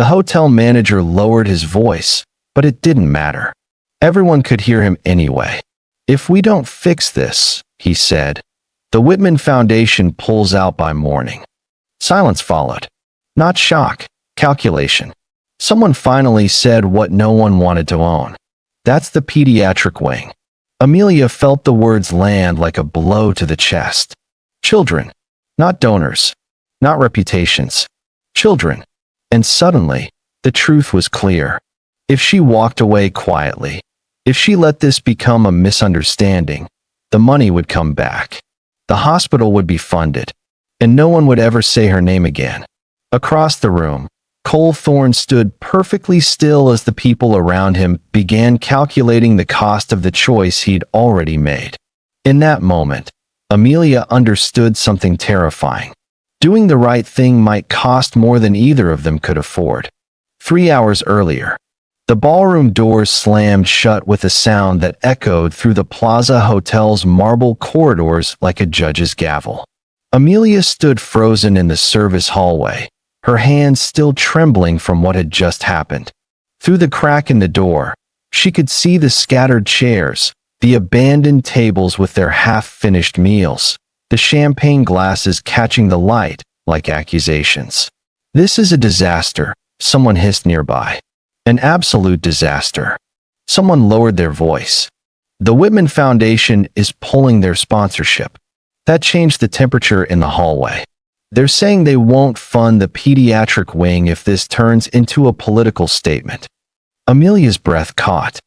The hotel manager lowered his voice, but it didn't matter. Everyone could hear him anyway. "If we don't fix this," he said, "the Whitman Foundation pulls out by morning." Silence followed. Not shock, calculation. Someone finally said what no one wanted to own. "That's the pediatric wing." Amelia felt the words land like a blow to the chest. Children. Not donors. Not reputations. Children. And suddenly, the truth was clear. If she walked away quietly, if she let this become a misunderstanding, the money would come back. The hospital would be funded, and no one would ever say her name again. Across the room, Cole Thorne stood perfectly still as the people around him began calculating the cost of the choice he'd already made. In that moment, Amelia understood something terrifying. Doing the right thing might cost more than either of them could afford. 3 hours earlier, the ballroom doors slammed shut with a sound that echoed through the Plaza Hotel's marble corridors like a judge's gavel. Amelia stood frozen in the service hallway, her hands still trembling from what had just happened. Through the crack in the door, she could see the scattered chairs, the abandoned tables with their half-finished meals, the champagne glasses catching the light like accusations. "This is a disaster," someone hissed nearby. "An absolute disaster." Someone lowered their voice. "The Whitman Foundation is pulling their sponsorship." That changed the temperature in the hallway. "They're saying they won't fund the pediatric wing if this turns into a political statement." Amelia's breath caught.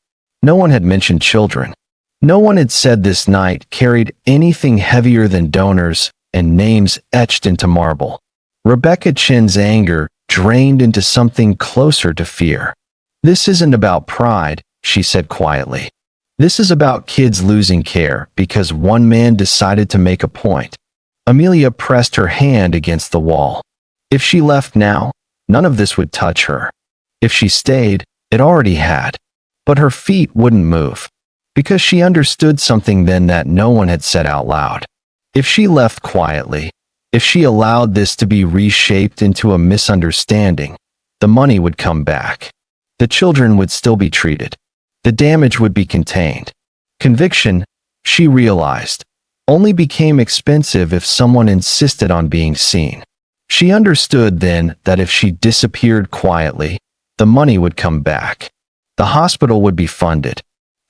No one had mentioned children. No one had said this night carried anything heavier than donors and names etched into marble. Rebecca Chin's anger drained into something closer to fear. "This isn't about pride," she said quietly. "This is about kids losing care because one man decided to make a point." Amelia pressed her hand against the wall. If she left now, none of this would touch her. If she stayed, it already had. But her feet wouldn't move. Because she understood something then that no one had said out loud. If she left quietly, if she allowed this to be reshaped into a misunderstanding, the money would come back. The children would still be treated. The damage would be contained. Conviction, she realized, only became expensive if someone insisted on being seen. She understood then that if she disappeared quietly, the money would come back. The hospital would be funded.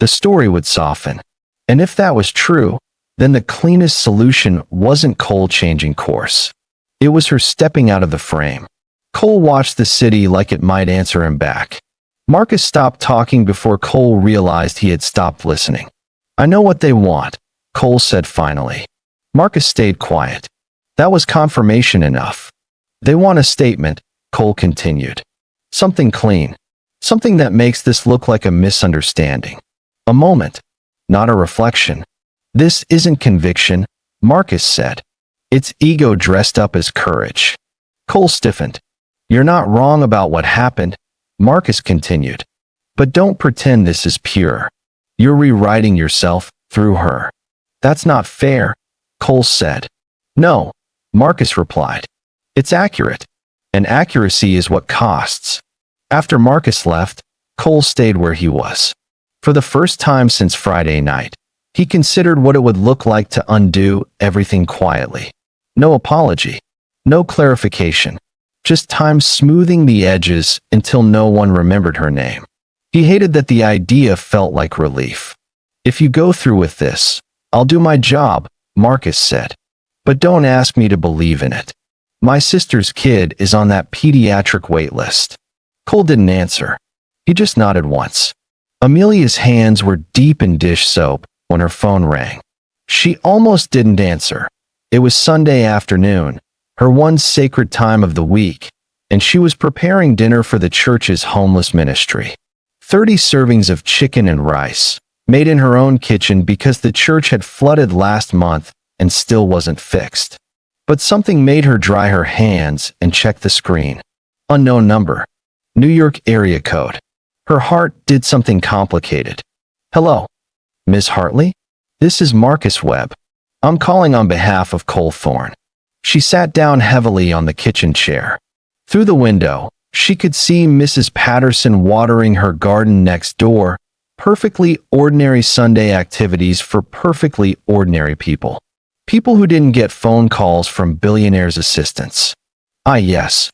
The story would soften. And if that was true, then the cleanest solution wasn't Cole changing course. It was her stepping out of the frame. Cole watched the city like it might answer him back. Marcus stopped talking before Cole realized he had stopped listening. "I know what they want," Cole said finally. Marcus stayed quiet. That was confirmation enough. "They want a statement," Cole continued. "Something clean. Something that makes this look like a misunderstanding. A moment, not a reflection." "This isn't conviction," Marcus said. "It's ego dressed up as courage." Cole stiffened. "You're not wrong about what happened," Marcus continued. "But don't pretend this is pure. You're rewriting yourself through her." "That's not fair," Cole said. "No," Marcus replied. "It's accurate. And accuracy is what costs." After Marcus left, Cole stayed where he was. For the first time since Friday night, he considered what it would look like to undo everything quietly. No apology. No clarification. Just time smoothing the edges until no one remembered her name. He hated that the idea felt like relief. "If you go through with this, I'll do my job," Marcus said. "But don't ask me to believe in it. My sister's kid is on that pediatric wait list." Cole didn't answer. He just nodded once. Amelia's hands were deep in dish soap when her phone rang. She almost didn't answer. It was Sunday afternoon, her one sacred time of the week, and she was preparing dinner for the church's homeless ministry. 30 servings of chicken and rice, made in her own kitchen because the church had flooded last month and still wasn't fixed. But something made her dry her hands and check the screen. Unknown number. New York area code. Her heart did something complicated. "Hello, Ms. Hartley? This is Marcus Webb. I'm calling on behalf of Cole Thorne." She sat down heavily on the kitchen chair. Through the window, She could see Mrs. Patterson watering her garden next door, perfectly ordinary Sunday activities for perfectly ordinary people. People who didn't get phone calls from Billionaire's assistants. Ah, yes.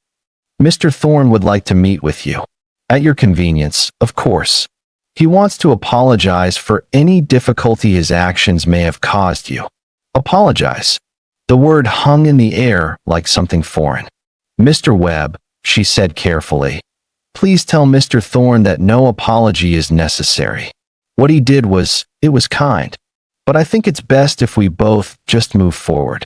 Mr. Thorne would like to meet with you. At your convenience, of course. He wants to apologize for any difficulty his actions may have caused you. Apologize. The word hung in the air like something foreign. Mr. Webb, she said carefully, please tell Mr. Thorne that no apology is necessary. What he did it was kind. But I think it's best if we both just move forward.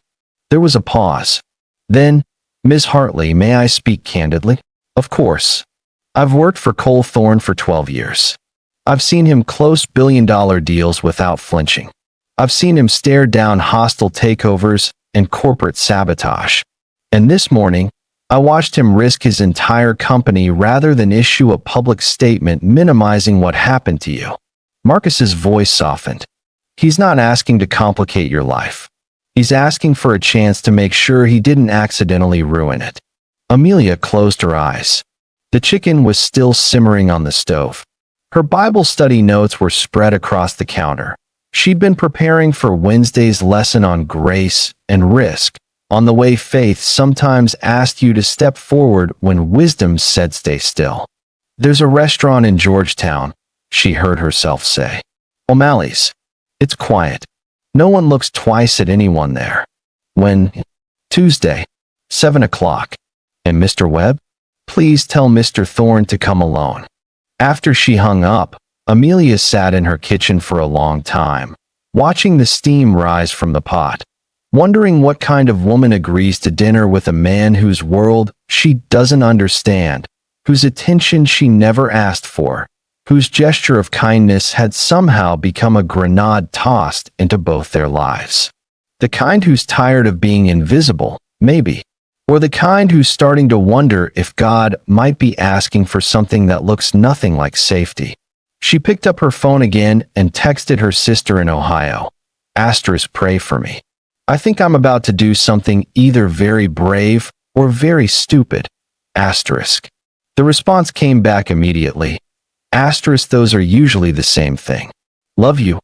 There was a pause. Then, Ms. Hartley, may I speak candidly? Of course. I've worked for Cole Thorne for 12 years. I've seen him close billion-dollar deals without flinching. I've seen him stare down hostile takeovers and corporate sabotage. And this morning, I watched him risk his entire company rather than issue a public statement minimizing what happened to you. Marcus's voice softened. He's not asking to complicate your life. He's asking for a chance to make sure he didn't accidentally ruin it. Amelia closed her eyes. The chicken was still simmering on the stove. Her Bible study notes were spread across the counter. She'd been preparing for Wednesday's lesson on grace and risk, on the way faith sometimes asked you to step forward when wisdom said stay still. There's a restaurant in Georgetown, she heard herself say. O'Malley's. It's quiet. No one looks twice at anyone there. When? Tuesday, 7 o'clock. And Mr. Webb? Please tell Mr. Thorne to come alone. After she hung up, Amelia sat in her kitchen for a long time, watching the steam rise from the pot, wondering what kind of woman agrees to dinner with a man whose world she doesn't understand, whose attention she never asked for, whose gesture of kindness had somehow become a grenade tossed into both their lives. The kind who's tired of being invisible, maybe. Or the kind who's starting to wonder if God might be asking for something that looks nothing like safety. She picked up her phone again and texted her sister in Ohio. Pray for me. I think I'm about to do something either very brave or very stupid. The response came back immediately. Those are usually the same thing. Love you.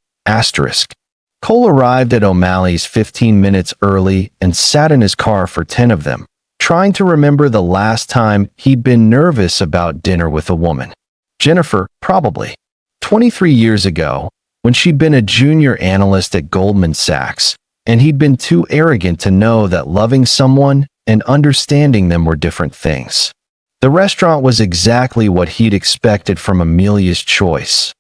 Cole arrived at O'Malley's 15 minutes early and sat in his car for 10 of them, trying to remember the last time he'd been nervous about dinner with a woman. Jennifer, probably. 23 years ago, when she'd been a junior analyst at Goldman Sachs, and he'd been too arrogant to know that loving someone and understanding them were different things. The restaurant was exactly what he'd expected from Amelia's choice.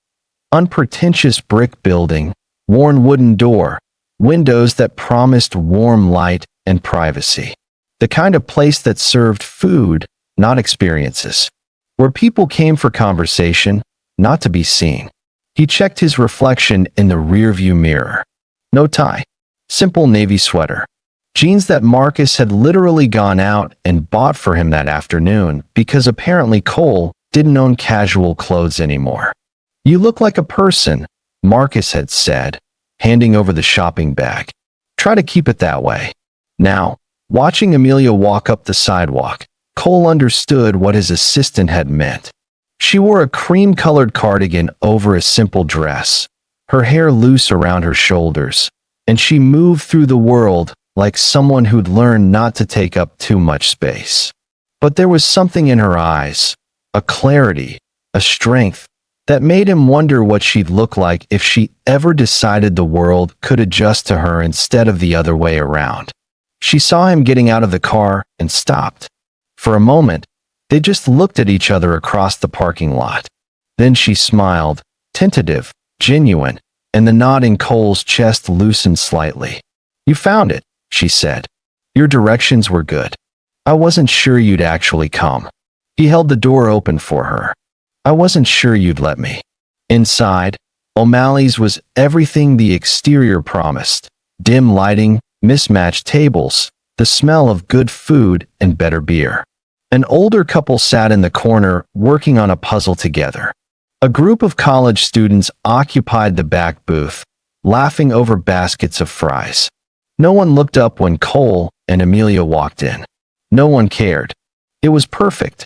Unpretentious brick building, worn wooden door, windows that promised warm light and privacy. The kind of place that served food, not experiences. Where people came for conversation, not to be seen. He checked his reflection in the rearview mirror. No tie. Simple navy sweater. Jeans that Marcus had literally gone out and bought for him that afternoon because apparently Cole didn't own casual clothes anymore. You look like a person, Marcus had said, handing over the shopping bag. Try to keep it that way. Now, watching Amelia walk up the sidewalk, Cole understood what his assistant had meant. She wore a cream-colored cardigan over a simple dress, her hair loose around her shoulders, and she moved through the world like someone who'd learned not to take up too much space. But there was something in her eyes, a clarity, a strength, that made him wonder what she'd look like if she ever decided the world could adjust to her instead of the other way around. She saw him getting out of the car and stopped. For a moment, they just looked at each other across the parking lot. Then she smiled, tentative, genuine, and the knot in Cole's chest loosened slightly. You found it, she said. Your directions were good. I wasn't sure you'd actually come. He held the door open for her. I wasn't sure you'd let me. Inside, O'Malley's was everything the exterior promised. Dim lighting, mismatched tables, the smell of good food and better beer. An older couple sat in the corner working on a puzzle together. A group of college students occupied the back booth, laughing over baskets of fries. No one looked up when Cole and Amelia walked in. No one cared. It was perfect.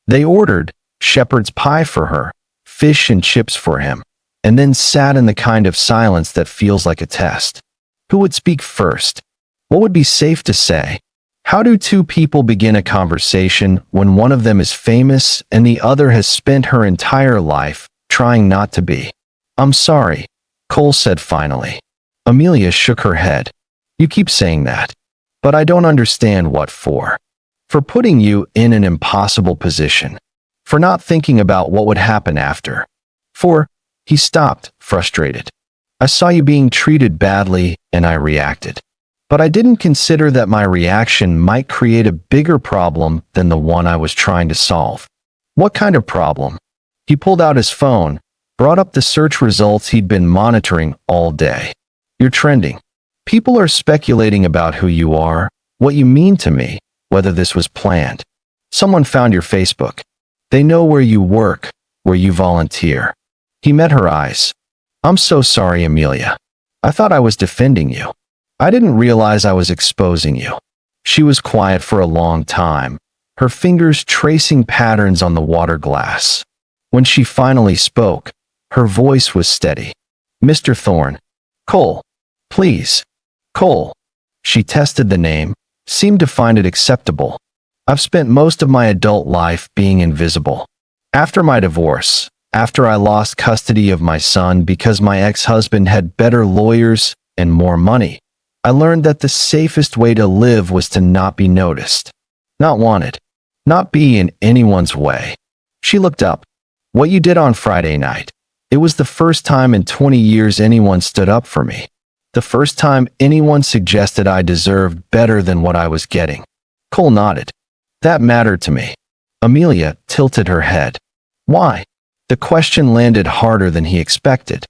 They ordered shepherd's pie for her, fish and chips for him, and then sat in the kind of silence that feels like a test. Who would speak first? What would be safe to say? How do two people begin a conversation when one of them is famous and the other has spent her entire life trying not to be? "I'm sorry," Cole said finally. Amelia shook her head. "You keep saying that. But I don't understand what for. For putting you in an impossible position. For not thinking about what would happen after. For—" He stopped, frustrated. "I saw you being treated badly and I reacted. But I didn't consider that my reaction might create a bigger problem than the one I was trying to solve." "What kind of problem?" He pulled out his phone, brought up the search results he'd been monitoring all day. "You're trending. People are speculating about who you are, what you mean to me, whether this was planned. Someone found your Facebook. They know where you work, where you volunteer." He met her eyes. "I'm so sorry, Amelia. I thought I was defending you. I didn't realize I was exposing you." She was quiet for a long time, her fingers tracing patterns on the water glass. When she finally spoke, her voice was steady. "Mr. Thorne." "Cole. Please." "Cole." She tested the name, seemed to find it acceptable. "I've spent most of my adult life being invisible. After my divorce, after I lost custody of my son because my ex-husband had better lawyers and more money, I learned that the safest way to live was to not be noticed, not wanted, not be in anyone's way." She looked up. "What you did on Friday night. It was the first time in 20 years anyone stood up for me. The first time anyone suggested I deserved better than what I was getting." Cole nodded. "That mattered to me." Amelia tilted her head. "Why?" The question landed harder than he expected.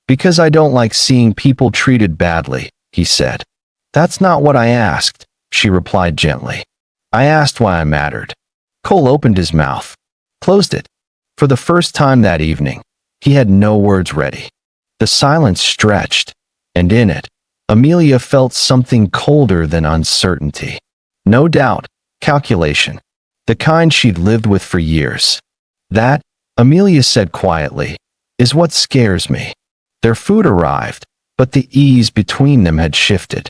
"Because I don't like seeing people treated badly," he said. "That's not what I asked," she replied gently. "I asked why I mattered." Cole opened his mouth, closed it. For the first time that evening, he had no words ready. The silence stretched, and in it, Amelia felt something colder than uncertainty. No doubt, calculation. The kind she'd lived with for years. "That," Amelia said quietly, "is what scares me." Their food arrived, but the ease between them had shifted.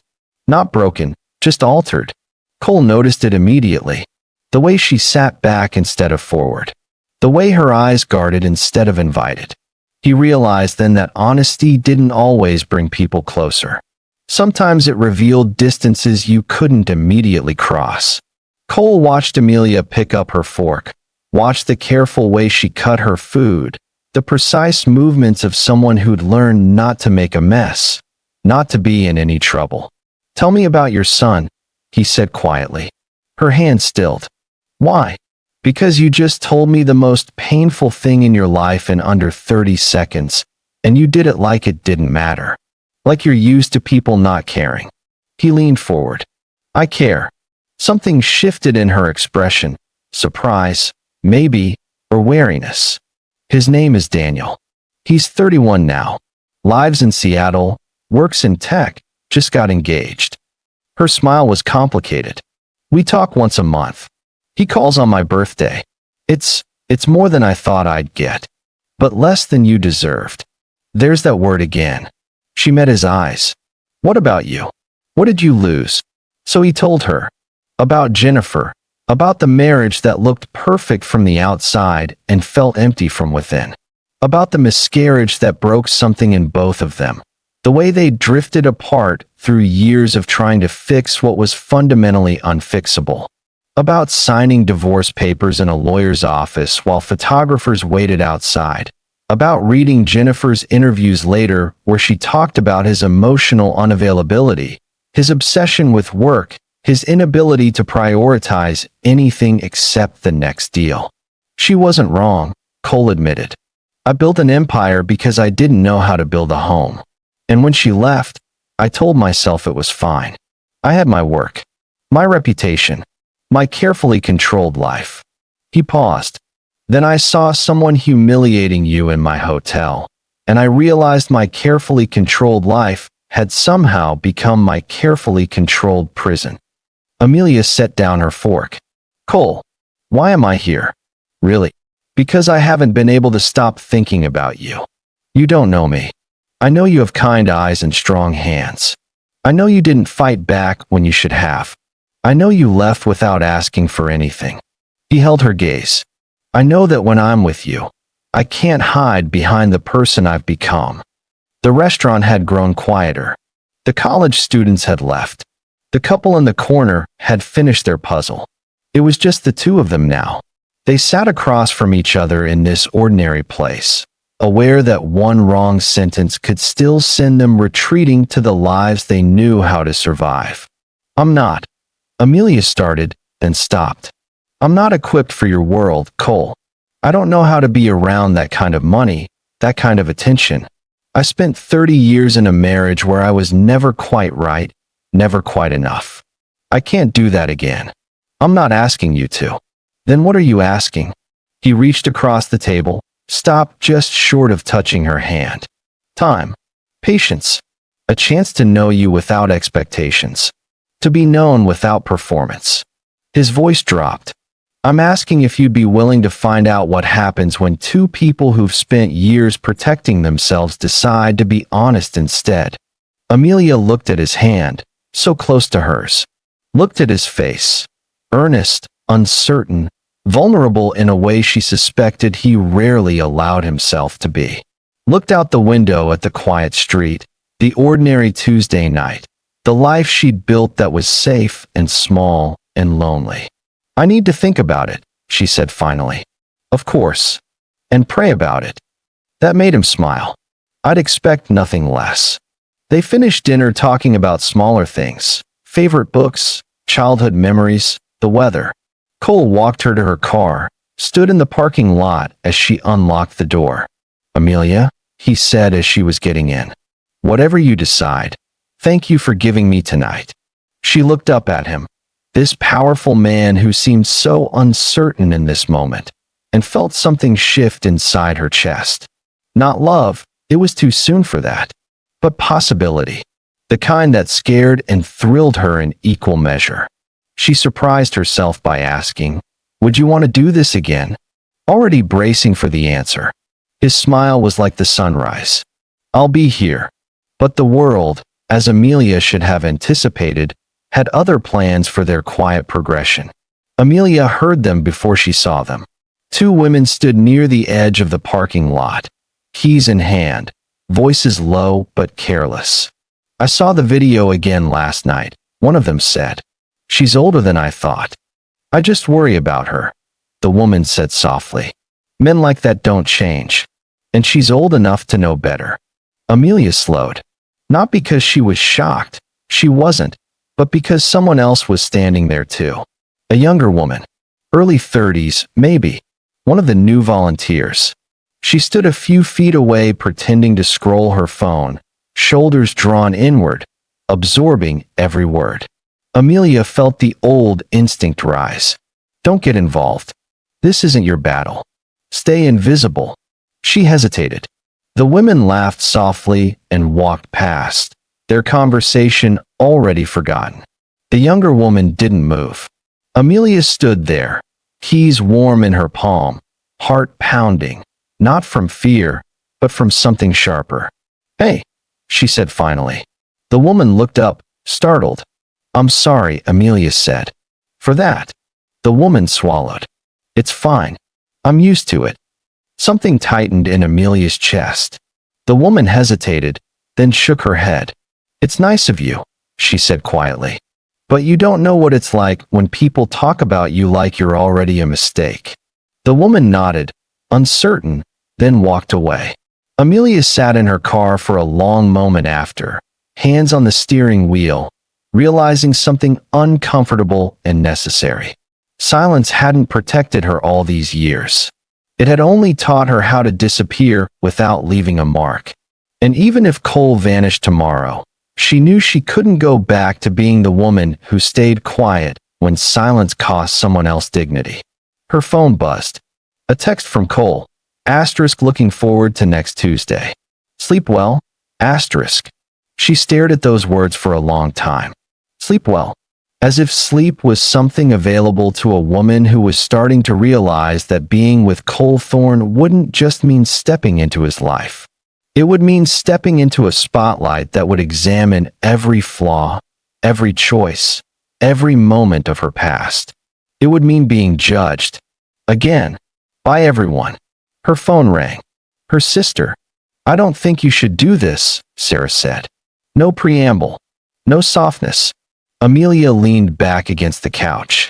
Not broken, just altered. Cole noticed it immediately. The way she sat back instead of forward. The way her eyes guarded instead of invited. He realized then that honesty didn't always bring people closer. Sometimes it revealed distances you couldn't immediately cross. Cole watched Amelia pick up her fork, watched the careful way she cut her food, the precise movements of someone who'd learned not to make a mess, not to be in any trouble. "Tell me about your son," he said quietly. Her hand stilled. "Why?" "Because you just told me the most painful thing in your life in under 30 seconds, and you did it like it didn't matter. Like you're used to people not caring." He leaned forward. "I care." Something shifted in her expression. Surprise, maybe, or wariness. "His name is Daniel. He's 31 now. Lives in Seattle, works in tech, just got engaged." Her smile was complicated. "We talk once a month. He calls on my birthday. It's more than I thought I'd get. But less than you deserved." There's that word again. She met his eyes. "What about you? What did you lose?" So he told her. About Jennifer. About the marriage that looked perfect from the outside and felt empty from within. About the miscarriage that broke something in both of them. The way they drifted apart through years of trying to fix what was fundamentally unfixable. About signing divorce papers in a lawyer's office while photographers waited outside. About reading Jennifer's interviews later where she talked about his emotional unavailability, his obsession with work, his inability to prioritize anything except the next deal. She wasn't wrong, Cole admitted. "I built an empire because I didn't know how to build a home. And when she left, I told myself it was fine. I had my work, my reputation, my carefully controlled life." He paused. "Then I saw someone humiliating you in my hotel, and I realized my carefully controlled life had somehow become my carefully controlled prison." Amelia set down her fork. "Cole, why am I here? Really? Because I haven't been able to stop thinking about you. You don't know me. I know you have kind eyes and strong hands. I know you didn't fight back when you should have. I know you left without asking for anything. He held her gaze. I know that when I'm with you, I can't hide behind the person I've become. The restaurant had grown quieter. The college students had left. The couple in the corner had finished their puzzle. It was just the two of them now. They sat across from each other in this ordinary place, aware that one wrong sentence could still send them retreating to the lives they knew how to survive. I'm not. Amelia started, then stopped. I'm not equipped for your world, Cole. I don't know how to be around that kind of money, that kind of attention. I spent 30 years in a marriage where I was never quite right, never quite enough. I can't do that again. I'm not asking you to. Then what are you asking? He reached across the table, stopped just short of touching her hand. Time. Patience. A chance to know you without expectations. To be known without performance. His voice dropped. I'm asking if you'd be willing to find out what happens when two people who've spent years protecting themselves decide to be honest instead. Amelia looked at his hand, so close to hers. Looked at his face. Earnest, uncertain, vulnerable in a way she suspected he rarely allowed himself to be. Looked out the window at the quiet street, the ordinary Tuesday night, the life she'd built that was safe and small and lonely. I need to think about it, she said finally. Of course. And pray about it. That made him smile. I'd expect nothing less. They finished dinner talking about smaller things, favorite books, childhood memories, the weather. Cole walked her to her car, stood in the parking lot as she unlocked the door. Amelia, he said as she was getting in. Whatever you decide, thank you for giving me tonight. She looked up at him. This powerful man who seemed so uncertain in this moment, and felt something shift inside her chest. Not love, it was too soon for that, but possibility, the kind that scared and thrilled her in equal measure. She surprised herself by asking, would you want to do this again? Already bracing for the answer. His smile was like the sunrise. I'll be here. But the world, as Amelia should have anticipated, had other plans for their quiet progression. Amelia heard them before she saw them. Two women stood near the edge of the parking lot, keys in hand, voices low but careless. I saw the video again last night, one of them said. She's older than I thought. I just worry about her, the woman said softly. Men like that don't change. And she's old enough to know better. Amelia slowed. Not because she was shocked, she wasn't, but because someone else was standing there too. A younger woman, early 30s, maybe, one of the new volunteers. She stood a few feet away pretending to scroll her phone, shoulders drawn inward, absorbing every word. Amelia felt the old instinct rise. Don't get involved. This isn't your battle. Stay invisible. She hesitated. The women laughed softly and walked past, their conversation already forgotten. The younger woman didn't move. Amelia stood there, keys warm in her palm, heart pounding, not from fear, but from something sharper. Hey, she said finally. The woman looked up, startled. I'm sorry, Amelia said. For that. The woman swallowed. It's fine. I'm used to it. Something tightened in Amelia's chest. The woman hesitated, then shook her head. It's nice of you, she said quietly. But you don't know what it's like when people talk about you like you're already a mistake. The woman nodded, uncertain, then walked away. Amelia sat in her car for a long moment after, hands on the steering wheel, realizing something uncomfortable and necessary. Silence hadn't protected her all these years. It had only taught her how to disappear without leaving a mark. And even if Cole vanished tomorrow, she knew she couldn't go back to being the woman who stayed quiet when silence cost someone else dignity. Her phone buzzed. A text from Cole. Asterisk looking forward to next Tuesday. Sleep well? Asterisk. She stared at those words for a long time. Sleep well. as if sleep was something available to a woman who was starting to realize that being with Cole Thorne wouldn't just mean stepping into his life. It would mean stepping into a spotlight that would examine every flaw, every choice, every moment of her past. It would mean being judged, again, by everyone. Her phone rang. Her sister. "I don't think you should do this," Sarah said. No preamble. No softness. Amelia leaned back against the couch.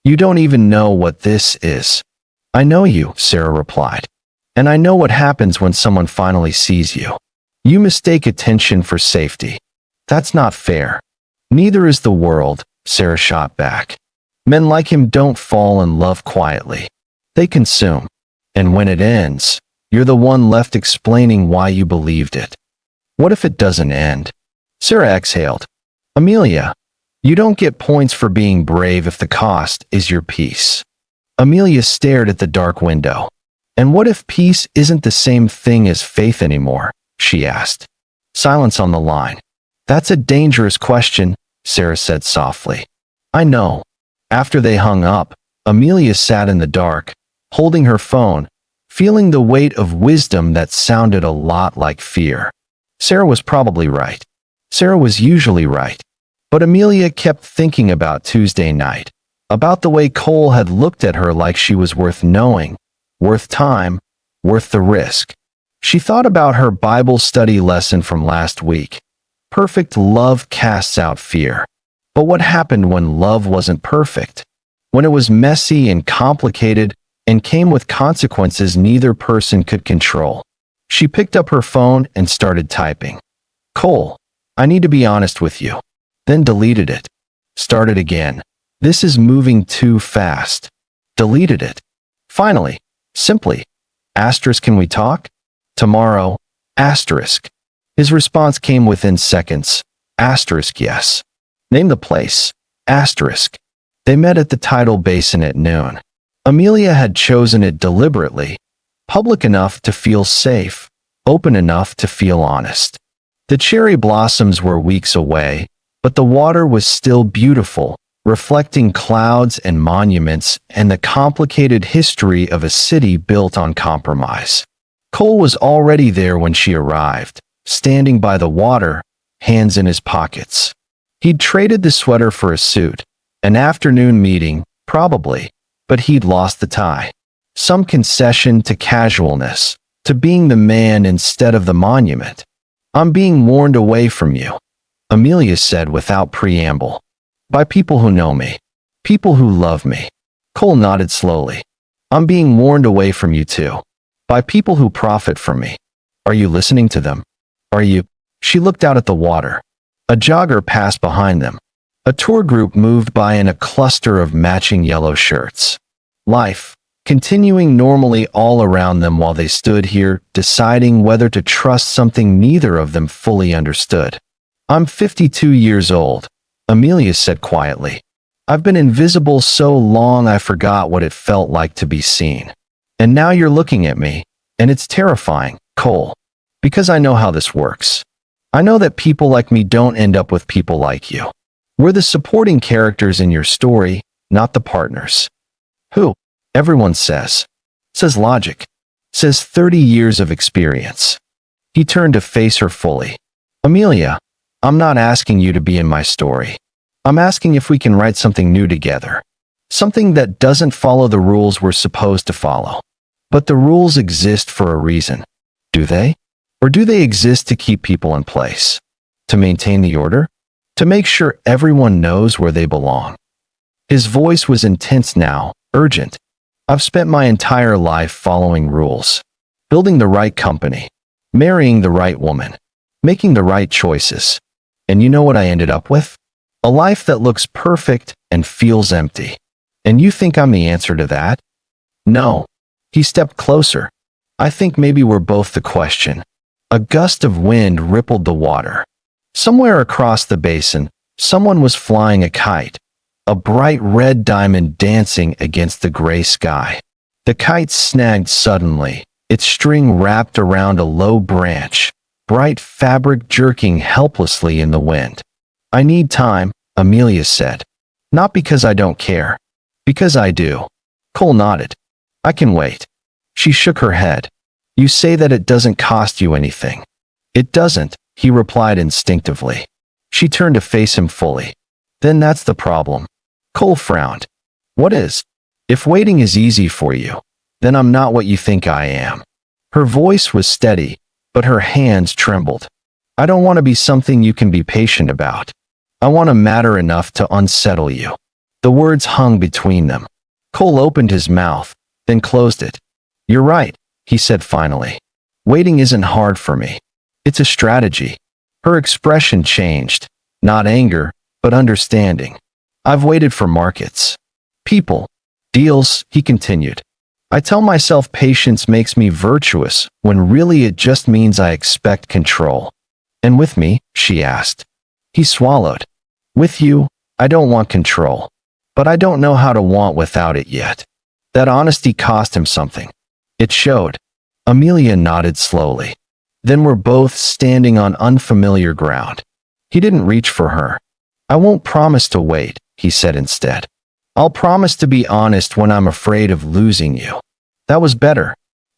"You don't even know what this is." "I know you," Sarah replied. "And I know what happens when someone finally sees you. You mistake attention for safety. That's not fair." "Neither is the world," Sarah shot back. "Men like him don't fall in love quietly. They consume. And when it ends, you're the one left explaining why you believed it." "What if it doesn't end?" Sarah exhaled. "Amelia, you don't get points for being brave if the cost is your peace." Amelia stared at the dark window. "And what if peace isn't the same thing as faith anymore?" she asked. Silence on the line. "That's a dangerous question," Sarah said softly. "I know." After they hung up, Amelia sat in the dark, holding her phone, feeling the weight of wisdom that sounded a lot like fear. Sarah was probably right. Sarah was usually right. But Amelia kept thinking about Tuesday night, about the way Cole had looked at her like she was worth knowing, worth time, worth the risk. She thought about her Bible study lesson from last week. Perfect love casts out fear. But what happened when love wasn't perfect? When it was messy and complicated and came with consequences neither person could control? She picked up her phone and started typing. "Cole, I need to be honest with you." Then deleted it. Started again. "This is moving too fast." Deleted it. Finally, simply, "Asterisk, can we talk?" "Tomorrow, asterisk." His response came within seconds. Asterisk, yes. "Name the place." Asterisk. They met at the tidal basin at noon. Amelia had chosen it deliberately, public enough to feel safe, open enough to feel honest. The cherry blossoms were weeks away, but the water was still beautiful, reflecting clouds and monuments and the complicated history of a city built on compromise. Cole was already there when she arrived, standing by the water, hands in his pockets. He'd traded the sweater for a suit, an afternoon meeting, probably, but he'd lost the tie. Some concession to casualness, to being the man instead of the monument. "I'm being warned away from you," Amelia said without preamble. "By people who know me. People who love me." Cole nodded slowly. "I'm being warned away from you too. By people who profit from me. Are you listening to them? Are you?" She looked out at the water. A jogger passed behind them. A tour group moved by in a cluster of matching yellow shirts. Life, continuing normally all around them while they stood here, deciding whether to trust something neither of them fully understood. "I'm 52 years old," Amelia said quietly. "I've been invisible so long I forgot what it felt like to be seen. And now you're looking at me, and it's terrifying, Cole. Because I know how this works. I know that people like me don't end up with people like you. We're the supporting characters in your story, not the partners." "Who?" "Everyone says. Says logic. Says 30 years of experience." He turned to face her fully. "Amelia, I'm not asking you to be in my story. I'm asking if we can write something new together. Something that doesn't follow the rules we're supposed to follow. But the rules exist for a reason. Do they? Or do they exist to keep people in place? To maintain the order? To make sure everyone knows where they belong?" His voice was intense now, urgent. "I've spent my entire life following rules. Building the right company. Marrying the right woman. Making the right choices. And you know what I ended up with? A life that looks perfect and feels empty. And you think I'm the answer to that?" "No." He stepped closer. "I think maybe we're both the question." A gust of wind rippled the water. Somewhere across the basin, someone was flying a kite, a bright red diamond dancing against the gray sky. The kite snagged suddenly, its string wrapped around a low branch, bright fabric jerking helplessly in the wind. "I need time," Amelia said. Not because I don't care. Because I do. Cole nodded. I can wait. She shook her head. You say that it doesn't cost you anything. It doesn't, he replied instinctively. She turned to face him fully. Then that's the problem. Cole frowned. What is? If waiting is easy for you, then I'm not what you think I am. Her voice was steady, but her hands trembled. I don't want to be something you can be patient about. I want to matter enough to unsettle you. The words hung between them. Cole opened his mouth, then closed it. You're right, he said finally. Waiting isn't hard for me. It's a strategy. Her expression changed. Not anger, but understanding. I've waited for markets. People. Deals, he continued. I tell myself patience makes me virtuous, when really it just means I expect control. And with me? She asked. He swallowed. With you, I don't want control. But I don't know how to want without it yet. That honesty cost him something. It showed. Amelia nodded slowly. Then we're both standing on unfamiliar ground. He didn't reach for her. I won't promise to wait, he said instead. I'll promise to be honest when I'm afraid of losing you. That was better.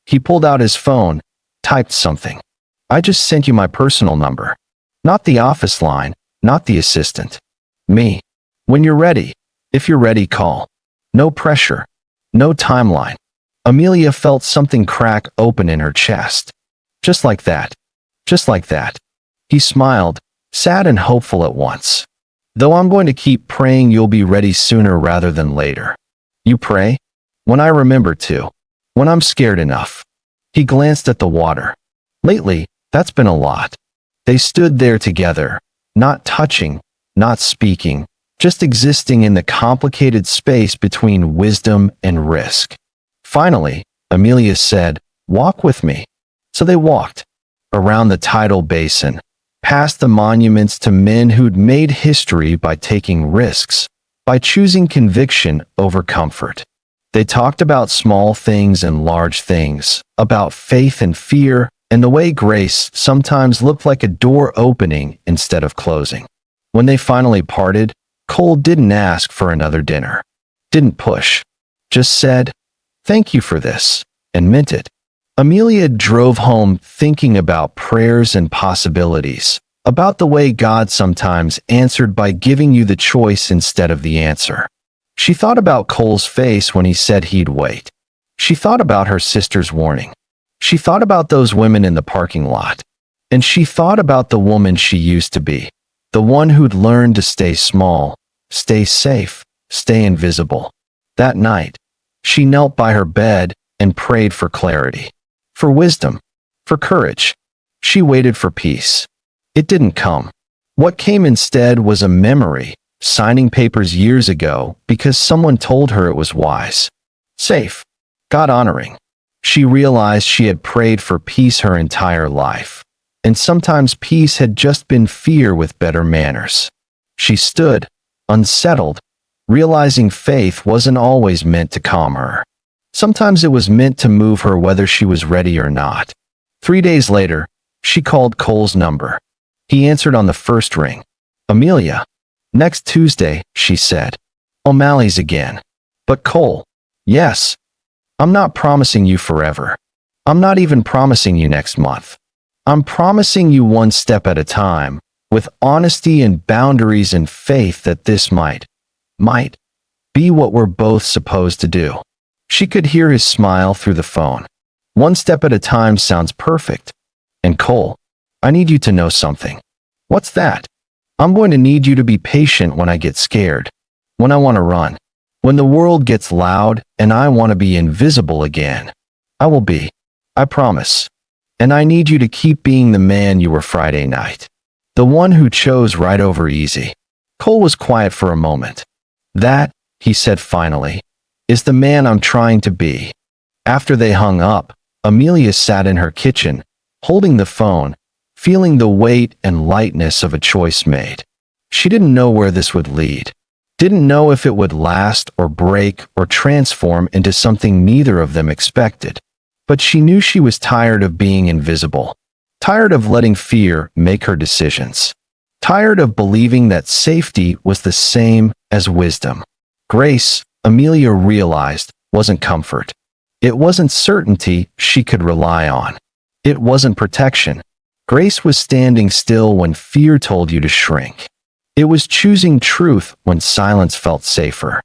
He pulled out his phone, typed something. I just sent you my personal number. Not the office line, not the assistant. Me. When you're ready. If you're ready, call. No pressure. No timeline. Amelia felt something crack open in her chest. Just like that. Just like that. He smiled, sad and hopeful at once. Though I'm going to keep praying you'll be ready sooner rather than later. You pray? When I remember to. When I'm scared enough. He glanced at the water. Lately, that's been a lot. They stood there together, not touching, not speaking, just existing in the complicated space between wisdom and risk. Finally, Amelia said, walk with me. So they walked. Around the tidal basin, past the monuments to men who'd made history by taking risks, by choosing conviction over comfort. They talked about small things and large things, about faith and fear, and the way grace sometimes looked like a door opening instead of closing. When they finally parted, Cole didn't ask for another dinner. Didn't push. Just said, thank you for this, and meant it. Amelia drove home thinking about prayers and possibilities, about the way God sometimes answered by giving you the choice instead of the answer. She thought about Cole's face when he said he'd wait. She thought about her sister's warning. She thought about those women in the parking lot. And she thought about the woman she used to be, the one who'd learned to stay small, stay safe, stay invisible. That night, she knelt by her bed and prayed for clarity, for wisdom, for courage. She waited for peace. It didn't come. What came instead was a memory, signing papers years ago because someone told her it was wise. Safe. God-honoring. She realized she had prayed for peace her entire life, and sometimes peace had just been fear with better manners. She stood, unsettled, realizing faith wasn't always meant to calm her. Sometimes it was meant to move her whether she was ready or not. 3 days later, she called Cole's number. He answered on the first ring. Amelia. Next Tuesday, she said. O'Malley's again. But Cole. Yes. I'm not promising you forever. I'm not even promising you next month. I'm promising you one step at a time, with honesty and boundaries and faith that this might be what we're both supposed to do. She could hear his smile through the phone. One step at a time sounds perfect. And Cole, I need you to know something. What's that? I'm going to need you to be patient when I get scared, when I want to run, when the world gets loud and I want to be invisible again. I will be. I promise. And I need you to keep being the man you were Friday night. The one who chose right over easy. Cole was quiet for a moment. That, he said finally, is the man I'm trying to be. After they hung up, Amelia sat in her kitchen, holding the phone, feeling the weight and lightness of a choice made. She didn't know where this would lead. Didn't know if it would last or break or transform into something neither of them expected. But she knew she was tired of being invisible. Tired of letting fear make her decisions. Tired of believing that safety was the same as wisdom. Grace, Amelia realized, wasn't comfort. It wasn't certainty she could rely on. It wasn't protection. Grace was standing still when fear told you to shrink. It was choosing truth when silence felt safer.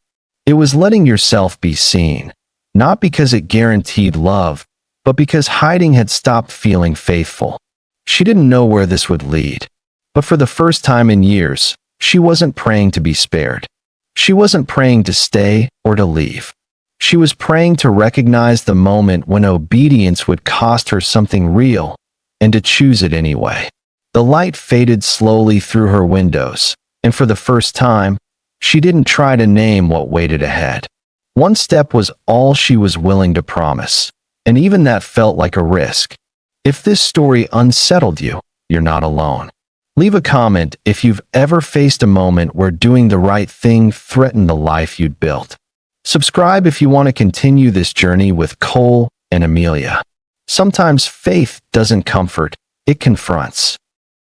It was letting yourself be seen, not because it guaranteed love, but because hiding had stopped feeling faithful. She didn't know where this would lead. But for the first time in years, she wasn't praying to be spared. She wasn't praying to stay or to leave. She was praying to recognize the moment when obedience would cost her something real, and to choose it anyway. The light faded slowly through her windows, and for the first time, she didn't try to name what waited ahead. One step was all she was willing to promise, and even that felt like a risk. If this story unsettled you, you're not alone. Leave a comment if you've ever faced a moment where doing the right thing threatened the life you'd built. Subscribe if you want to continue this journey with Cole and Amelia. Sometimes faith doesn't comfort, it confronts.